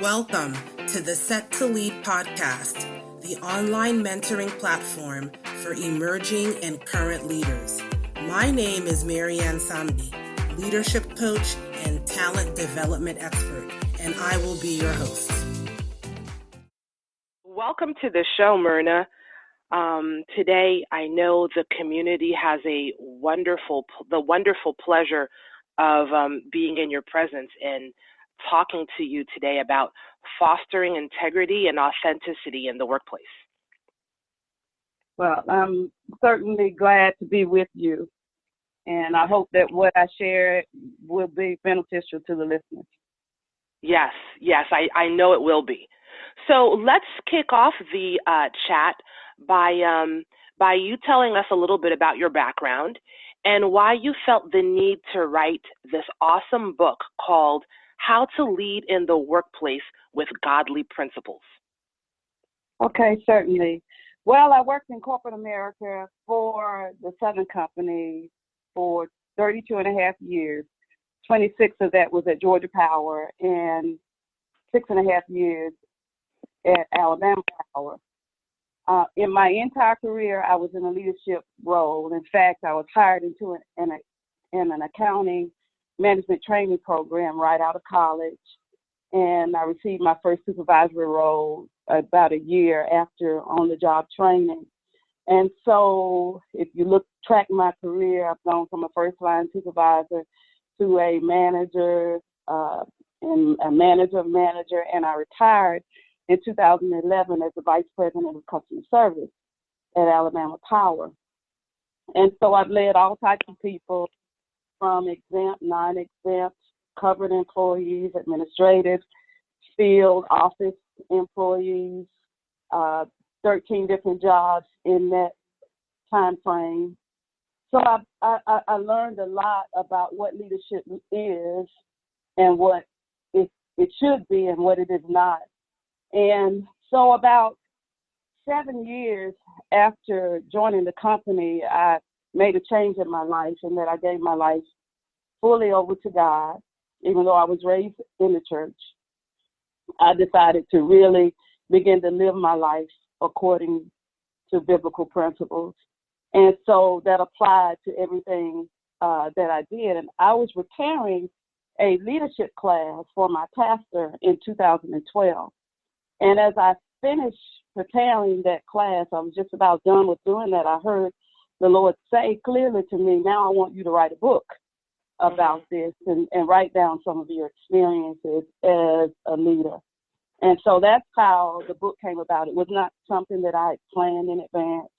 Welcome to the Set to Lead podcast, the online mentoring platform for emerging and current leaders. My name is Marianne Samdi, leadership coach and talent development expert, and I will be your host. Welcome to the show, Myrna. Today, I know the community has the wonderful pleasure of being in your presence and talking to you today about fostering integrity and authenticity in the workplace. Well, I'm certainly glad to be with you, and I hope that what I share will be beneficial to the listeners. Yes, I know it will be. So let's kick off the chat by you telling us a little bit about your background and why you felt the need to write this awesome book called How to Lead in the Workplace with Godly Principles. Okay, certainly. Well, I worked in corporate America for the Southern Company for 32 and a half years. 26 of that was at Georgia Power and 6.5 years at Alabama Power. In my entire career, I was in a leadership role. In fact, I was hired into an accounting management training program right out of college, and I received my first supervisory role about a year after on-the-job training. And so if you track my career, I've gone from a first-line supervisor to a manager and a manager, and I retired in 2011 as the Vice President of Customer Service at Alabama Power. And so I've led all types of people, from exempt, non-exempt, covered employees, administrative, field, office employees, 13 different jobs in that time frame. So I learned a lot about what leadership is and what it should be and what it is not. And so about 7 years after joining the company, I made a change in my life, and that I gave my life fully over to God. Even though I was raised in the church, I decided to really begin to live my life according to biblical principles. And so that applied to everything that I did. And I was preparing a leadership class for my pastor in 2012. And as I finished preparing that class, I was just about done with doing that. I heard the Lord say clearly to me, now I want you to write a book about this and write down some of your experiences as a leader. And so that's how the book came about. It was not something that I had planned in advance.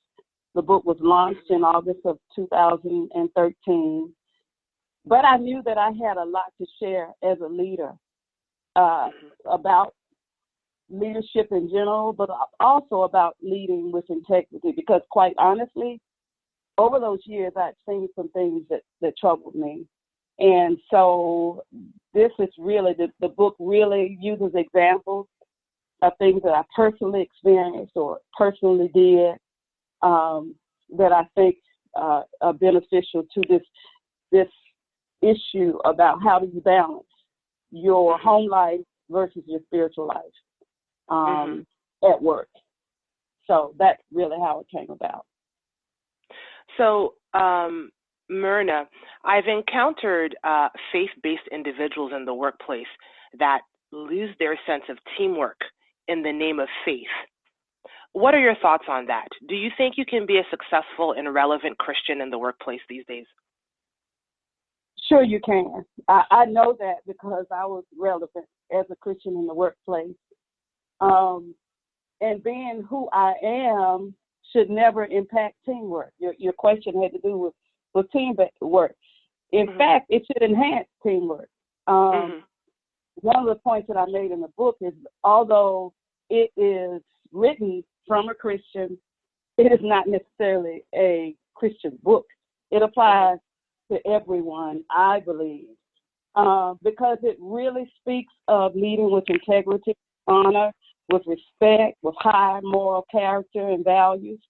The book was launched in August of 2013. But I knew that I had a lot to share as a leader about leadership in general, but also about leading with integrity, because quite honestly, over those years, I'd seen some things that troubled me. And so this is really, the book really uses examples of things that I personally experienced or personally did that I think are beneficial to this issue about how do you balance your home life versus your spiritual life at work. So that's really how it came about. So, Myrna, I've encountered faith-based individuals in the workplace that lose their sense of teamwork in the name of faith. What are your thoughts on that? Do you think you can be a successful and relevant Christian in the workplace these days? Sure you can. I know that because I was relevant as a Christian in the workplace. And being who I am should never impact teamwork. Your question had to do with teamwork. In fact, it should enhance teamwork. One of the points that I made in the book is, although it is written from a Christian, it is not necessarily a Christian book. It applies to everyone, I believe, because it really speaks of leading with integrity, honor, with respect, with high moral character and values.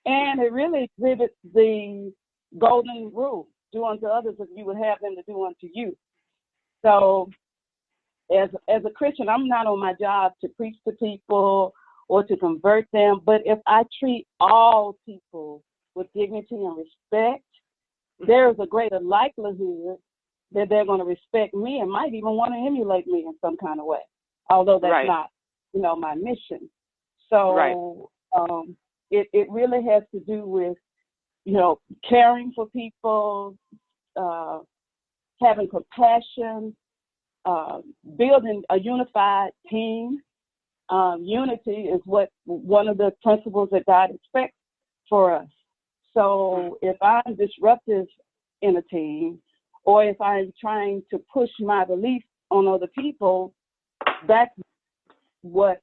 And it really exhibits the golden rule: do unto others as you would have them to do unto you. So as a Christian, I'm not on my job to preach to people or to convert them. But if I treat all people with dignity and respect, there is a greater likelihood that they're going to respect me and might even want to emulate me in some kind of way, although that's not, my mission. So it really has to do with, caring for people, having compassion, building a unified team. Unity is one of the principles that God expects for us. So if I'm disruptive in a team, or if I'm trying to push my beliefs on other people, that's what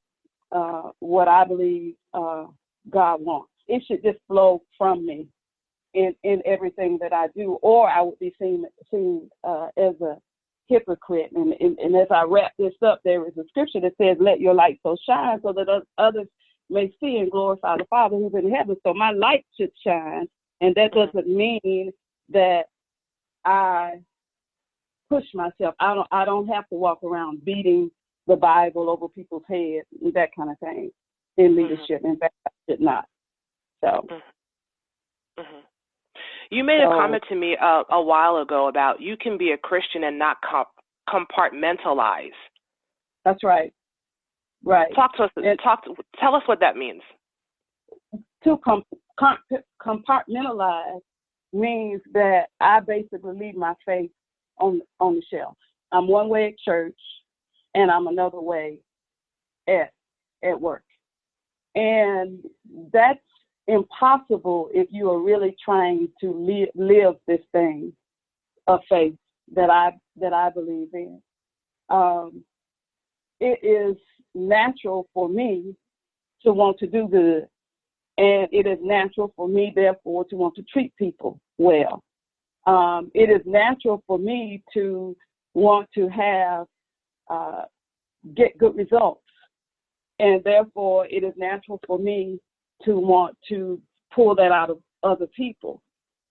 I believe God wants. It should just flow from me in everything that I do, or I would be seen as a hypocrite. And as I wrap this up, there is a scripture that says, "Let your light so shine so that others may see and glorify the Father who's in heaven." So my light should shine, and that doesn't mean that I push myself. I don't have to walk around beating the Bible over people's heads and that kind of thing in leadership. In fact, I should not. So. You made a comment to me a while ago about you can be a Christian and not compartmentalize. That's right. Right. Talk to us. Tell us what that means. To compartmentalize means that I basically leave my faith on the shelf. I'm one way at church, and I'm another way at work, and that's impossible if you are really trying to live this thing of faith that I believe in. It is natural for me to want to do good, and it is natural for me, therefore, to want to treat people well. It is natural for me to want to get good results, and therefore, it is natural for me to want to pull that out of other people.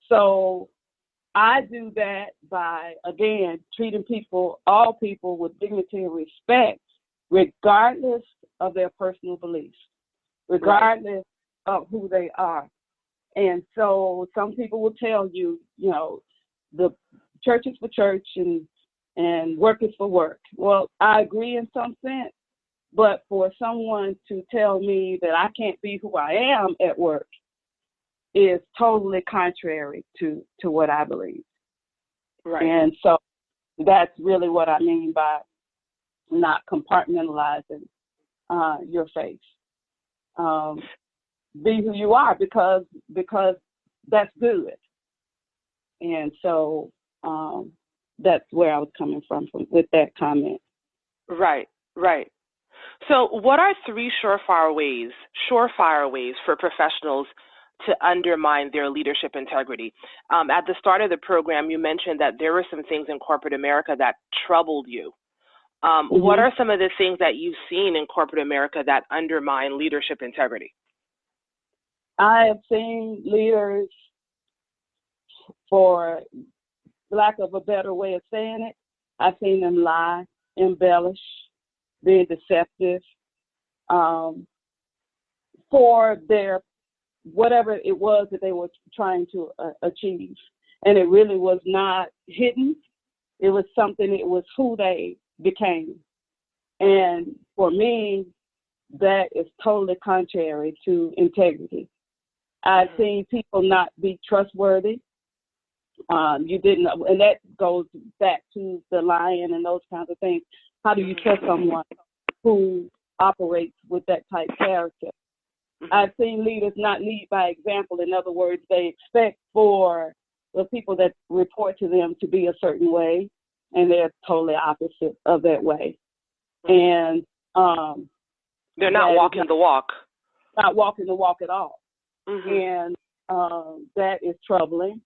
So I do that by, again, treating all people with dignity and respect, regardless of their personal beliefs, regardless of who they are. And so some people will tell you, the church is for church and work is for work. Well, I agree in some sense. But for someone to tell me that I can't be who I am at work is totally contrary to what I believe. Right. And so that's really what I mean by not compartmentalizing your faith. Be who you are because that's good. And so that's where I was coming from with that comment. Right. So what are 3 surefire ways for professionals to undermine their leadership integrity? At the start of the program, you mentioned that there were some things in corporate America that troubled you. What are some of the things that you've seen in corporate America that undermine leadership integrity? I have seen leaders, for lack of a better way of saying it, I've seen them lie, embellish, being deceptive for their whatever it was that they were trying to achieve. And it really was not hidden. It was something, it was who they became. And for me, that is totally contrary to integrity. I've seen people not be trustworthy. And that goes back to the lying and those kinds of things. How do you trust someone who operates with that type of character? I've seen leaders not lead by example. In other words, they expect for the people that report to them to be a certain way, and they're totally opposite of that way. And they're not walking the walk. Not walking the walk at all. And that is troubling.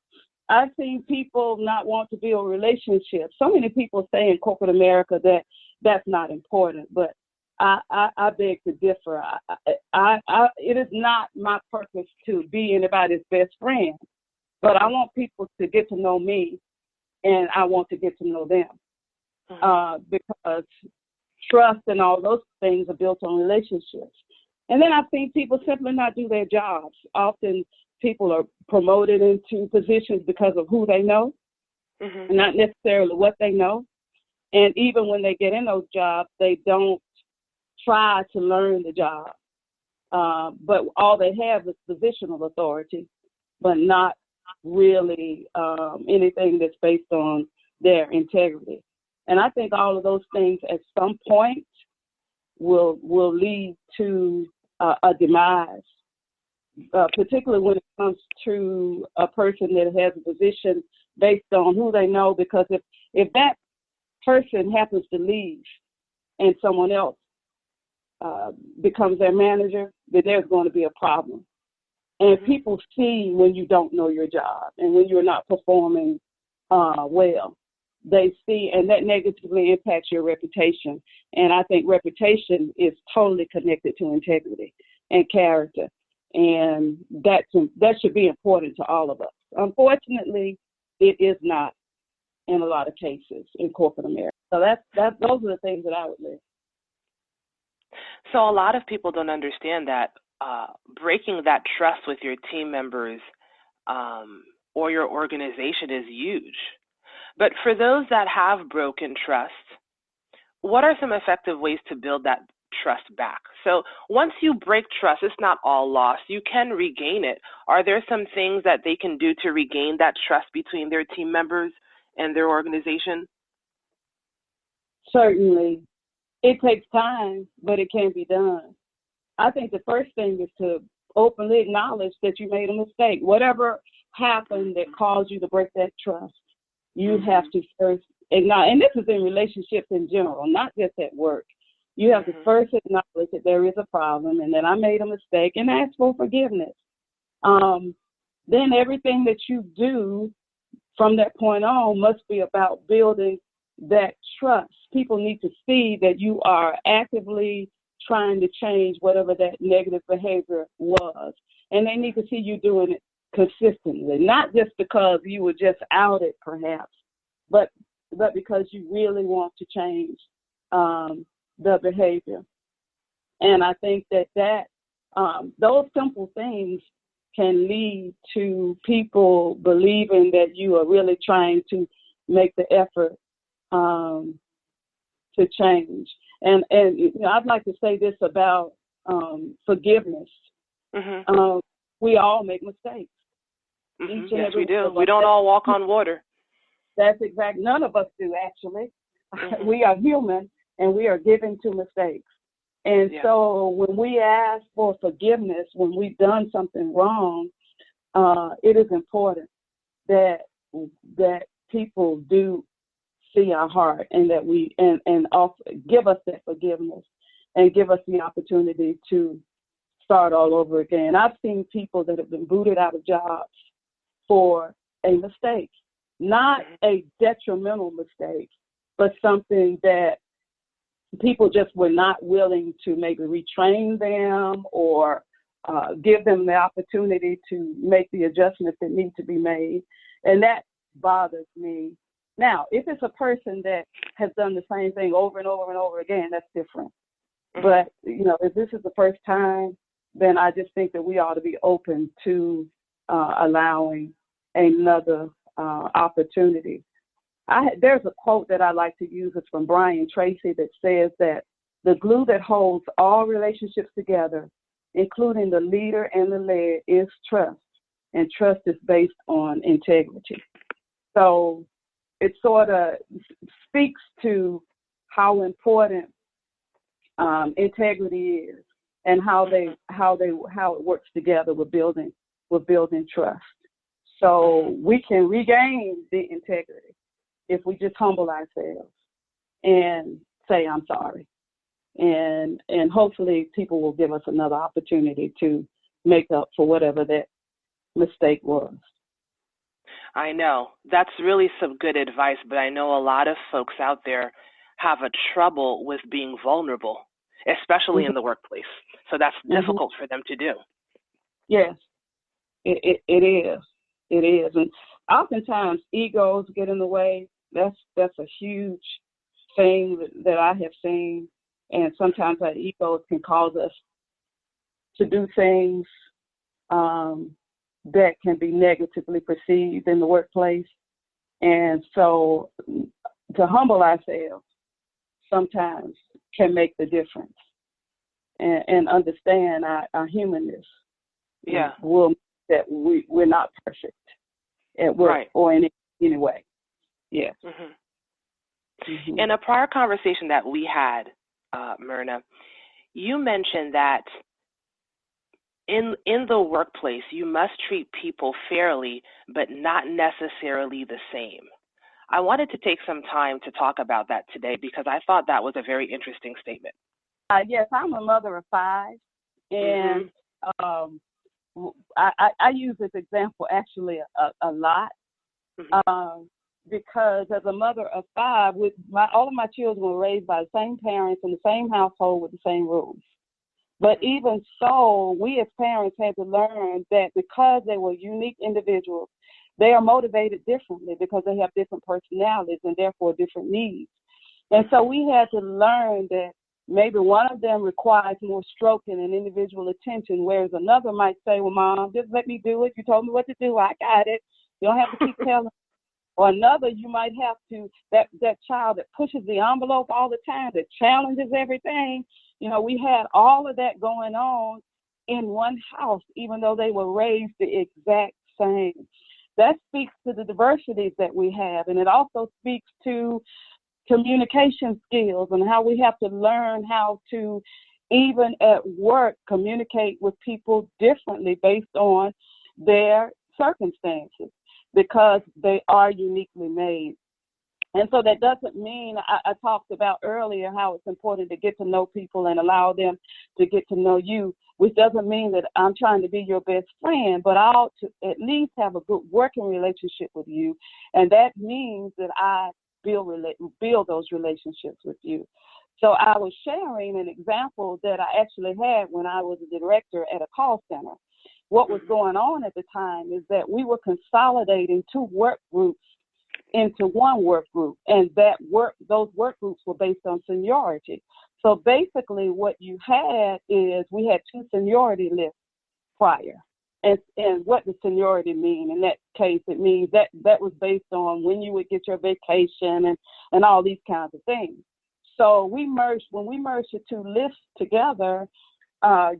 I've seen people not want to build relationships. So many people say in corporate America that that's not important, but I beg to differ. It is not my purpose to be anybody's best friend, but I want people to get to know me, and I want to get to know them. Because trust and all those things are built on relationships. And then I've seen people simply not do their jobs. Often people are promoted into positions because of who they know, not necessarily what they know. And even when they get in those jobs, they don't try to learn the job. But all they have is positional authority, but not really anything that's based on their integrity. And I think all of those things at some point will lead to a demise, particularly when it comes to a person that has a position based on who they know, because if that person happens to leave and someone else becomes their manager, then there's going to be a problem. And people see when you don't know your job and when you're not performing well. They see, and that negatively impacts your reputation. And I think reputation is totally connected to integrity and character. And that should be important to all of us. Unfortunately, it is not in a lot of cases in corporate America. So those are the things that I would list. So a lot of people don't understand that breaking that trust with your team members or your organization is huge. But for those that have broken trust, what are some effective ways to build that trust back? So once you break trust, it's not all lost. You can regain it. Are there some things that they can do to regain that trust between their team members and their organization? Certainly. It takes time, but it can be done. I think the first thing is to openly acknowledge that you made a mistake. Whatever happened that caused you to break that trust, you have to first acknowledge, and this is in relationships in general, not just at work. You have to first acknowledge that there is a problem and that I made a mistake and ask for forgiveness. Then everything that you do from that point on must be about building that trust. People need to see that you are actively trying to change whatever that negative behavior was. And they need to see you doing it consistently, not just because you were just outed perhaps, but because you really want to change the behavior. And I think that those simple things can lead to people believing that you are really trying to make the effort to change. And you know, I'd like to say this about forgiveness. We all make mistakes. Yes, we do. We don't all walk on water. That's exactly. None of us do, actually. We are human, and we are given to mistakes. And so when we ask for forgiveness, when we've done something wrong, it is important that people do see our heart and that we and also give us that forgiveness and give us the opportunity to start all over again. I've seen people that have been booted out of jobs for a mistake, not a detrimental mistake, but something that people just were not willing to maybe retrain them or give them the opportunity to make the adjustments that need to be made. And that bothers me. Now, if it's a person that has done the same thing over and over and over again, that's different. But, you know, if this is the first time, then I just think that we ought to be open to allowing another opportunity. There's a quote that I like to use. It's from Brian Tracy that says that the glue that holds all relationships together, including the leader and the led, is trust. And trust is based on integrity. So it sort of speaks to how important integrity is and how it works together with building trust. So we can regain the integrity if we just humble ourselves and say, I'm sorry. And hopefully people will give us another opportunity to make up for whatever that mistake was. I know. That's really some good advice, but I know a lot of folks out there have a trouble with being vulnerable, especially in the workplace. So that's difficult for them to do. Yes, it is. It is. And oftentimes egos get in the way. That's a huge thing that I have seen, and sometimes our egos can cause us to do things that can be negatively perceived in the workplace. And so to humble ourselves sometimes can make the difference, and understand our humanness. Yeah. Will that we're not perfect at work, right, or in any way. Yes. Mm-hmm. Mm-hmm. In a prior conversation that we had, Myrna, you mentioned that in the workplace, you must treat people fairly, but not necessarily the same. I wanted to take some time to talk about that today because I thought that was a very interesting statement. Yes, I'm a mother of 5, and I use this example actually a lot, because as a mother of 5, all of my children were raised by the same parents in the same household with the same rules. But even so, we as parents had to learn that because they were unique individuals, they are motivated differently because they have different personalities and therefore different needs. And so we had to learn that maybe one of them requires more stroking and individual attention, whereas another might say, well, Mom, just let me do it. You told me what to do. I got it. You don't have to keep telling. Or another, you might have to, that child that pushes the envelope all the time, that challenges everything. You know, we had all of that going on in one house, even though they were raised the exact same. That speaks to the diversities that we have, and it also speaks to communication skills and how we have to learn how to, even at work, communicate with people differently based on their circumstances, because they are uniquely made. And so that doesn't mean, I talked about earlier how it's important to get to know people and allow them to get to know you, which doesn't mean that I'm trying to be your best friend, but I ought to at least have a good working relationship with you. And that means that I build those relationships with you. So I was sharing an example that I actually had when I was a director at a call center. What was going on at the time is that we were consolidating 2 work groups into one work group, and those work groups were based on seniority. So basically what you had is we had 2 seniority lists prior. And what does seniority mean? In that case, it means that was based on when you would get your vacation and all these kinds of things. So when we merged the 2 lists together,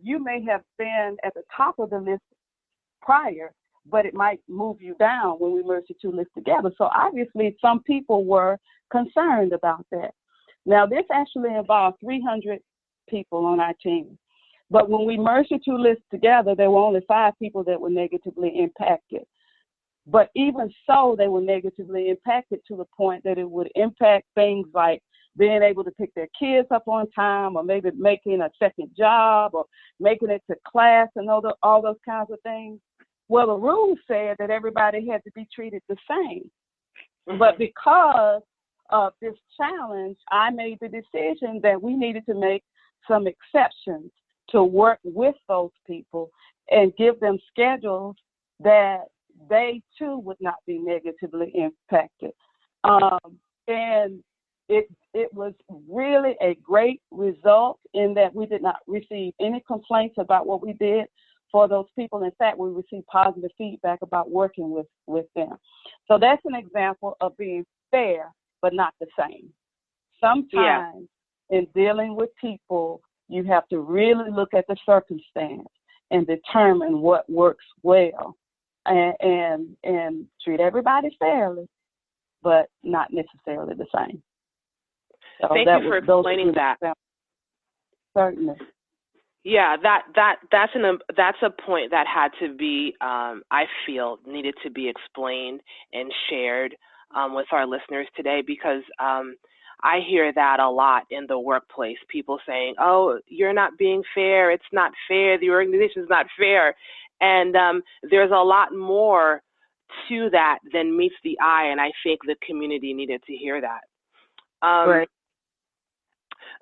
you may have been at the top of the list prior, but it might move you down when we merge the 2 lists together. So obviously some people were concerned about that. Now this actually involved 300 people on our team. But when we merged the 2 lists together, there were only 5 people that were negatively impacted. But even so, they were negatively impacted to the point that it would impact things like being able to pick their kids up on time, or maybe making a second job, or making it to class, and all those kinds of things. Well, the rules said that everybody had to be treated the same. But because of this challenge, I made the decision that we needed to make some exceptions to work with those people and give them schedules that they too would not be negatively impacted. And it was really a great result in that we did not receive any complaints about what we did for those people. In fact, we received positive feedback about working with them. So that's an example of being fair, but not the same. Sometimes in dealing with people, you have to really look at the circumstance and determine what works well, and treat everybody fairly, but not necessarily the same. So thank you for explaining that. Certainly. Yeah, that's a point that had to be, I feel, needed to be explained and shared with our listeners today, because I hear that a lot in the workplace. People saying, "Oh, you're not being fair. It's not fair. The organization is not fair," and there's a lot more to that than meets the eye. And I think the community needed to hear that. Right.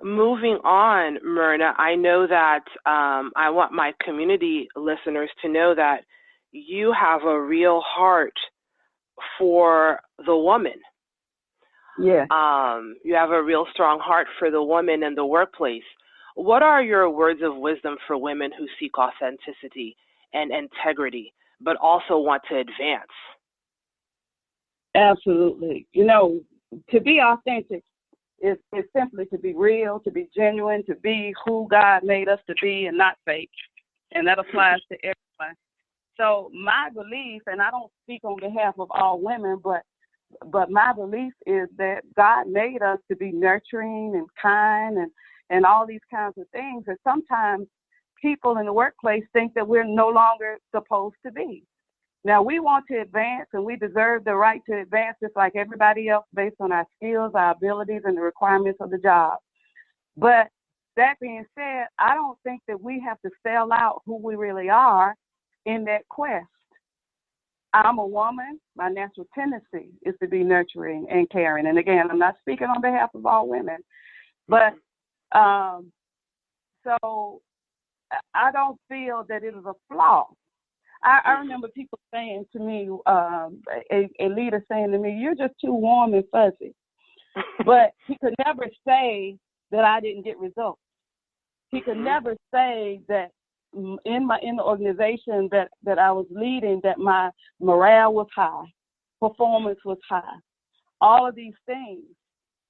Moving on, Myrna, I know that I want my community listeners to know that you have a real heart for the woman. Yeah. You have a real strong heart for the woman in the workplace. What are your words of wisdom for women who seek authenticity and integrity, but also want to advance? Absolutely. You know, to be authentic is simply to be real, to be genuine, to be who God made us to be and not fake. And that applies to everyone. So my belief, and I don't speak on behalf of all women, but my belief is that God made us to be nurturing and kind and all these kinds of things. And sometimes people in the workplace think that we're no longer supposed to be. Now, we want to advance, and we deserve the right to advance just like everybody else based on our skills, our abilities, and the requirements of the job. But that being said, I don't think that we have to spell out who we really are in that quest. I'm a woman. My natural tendency is to be nurturing and caring. And again, I'm not speaking on behalf of all women, but so I don't feel that it is a flaw. I remember people saying to me, a leader saying to me, "You're just too warm and fuzzy." But he could never say that I didn't get results. He could never say that in the organization that I was leading, that my morale was high, performance was high, all of these things.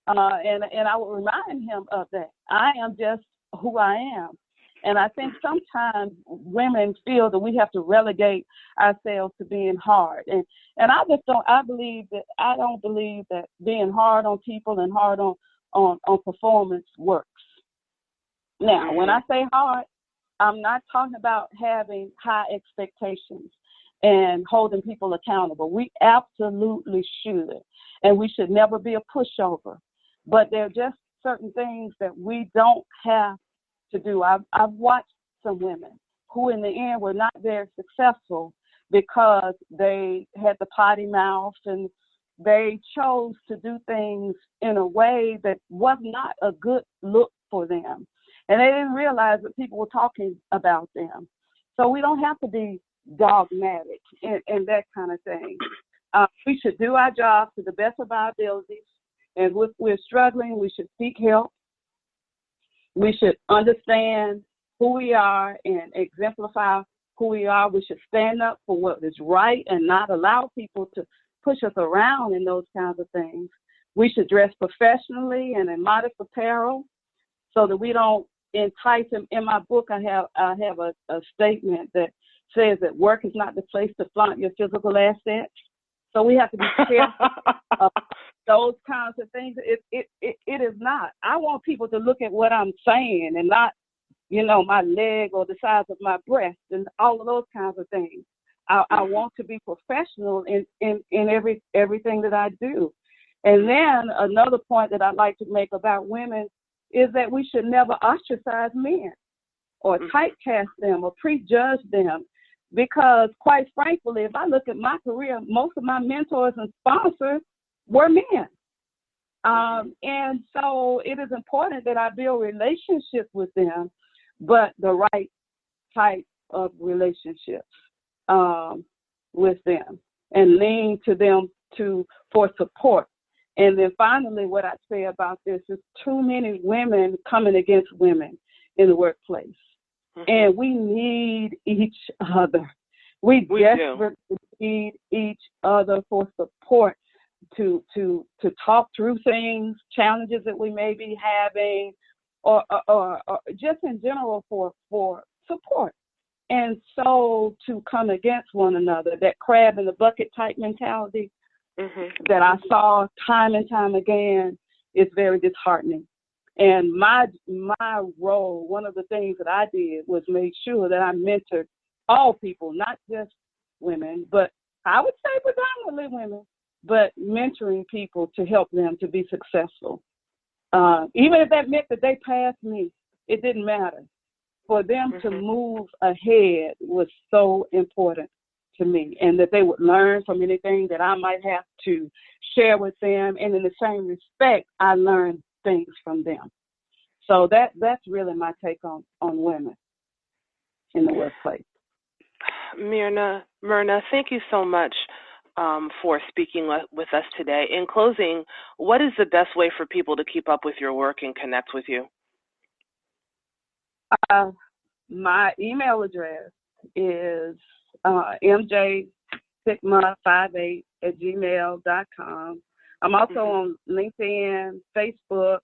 And I would remind him of that. I am just who I am. And I think sometimes women feel that we have to relegate ourselves to being hard. And I just don't, I don't believe that being hard on people and hard on performance works. Now, when I say hard, I'm not talking about having high expectations and holding people accountable. We absolutely should. And we should never be a pushover. But there are just certain things that we don't have to do. I've watched some women who in the end were not very successful because they had the potty mouth and they chose to do things in a way that was not a good look for them. And they didn't realize that people were talking about them. So we don't have to be dogmatic and that kind of thing. We should do our job to the best of our abilities. And if we're struggling, we should seek help. We should understand who we are and exemplify who we are. We should stand up for what is right and not allow people to push us around in those kinds of things. We should dress professionally and in modest apparel so that we don't entice them. In my book, I have a statement that says that work is not the place to flaunt your physical assets. So we have to be careful of those kinds of things. It is not. I want people to look at what I'm saying and not, my leg or the size of my breast and all of those kinds of things. I want to be professional in everything that I do. And then another point that I'd like to make about women is that we should never ostracize men or typecast them or prejudge them. Because quite frankly, if I look at my career, most of my mentors and sponsors were men. And so it is important that I build relationships with them, but the right type of relationships with them and lean to them for support. And then finally, what I say about this is too many women coming against women in the workplace. And we need each other. We desperately need each other for support to talk through things, challenges that we may be having, or just in general for support. And so to come against one another, that crab in the bucket type mentality that I saw time and time again is very disheartening. And my role, one of the things that I did was make sure that I mentored all people, not just women, but I would say predominantly women, but mentoring people to help them to be successful. Even if that meant that they passed me, it didn't matter. For them to move ahead was so important to me, and that they would learn from anything that I might have to share with them. And in the same respect, I learned things from them. So that's really my take on women in the workplace. Myrna, thank you so much for speaking with us today. In closing, what is the best way for people to keep up with your work and connect with you? My email address is mjsigma58@gmail.com. I'm also on LinkedIn, Facebook.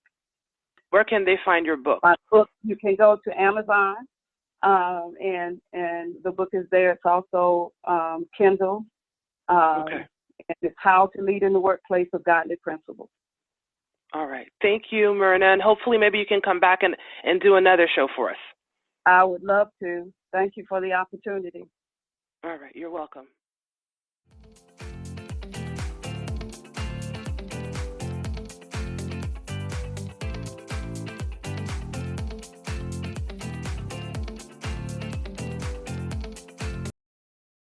Where can they find your book? My book, you can go to Amazon, and the book is there. It's also Kindle. Okay. And it's How to Lead in the Workplace with Godly Principles. All right. Thank you, Myrna, and hopefully maybe you can come back and do another show for us. I would love to. Thank you for the opportunity. All right. You're welcome.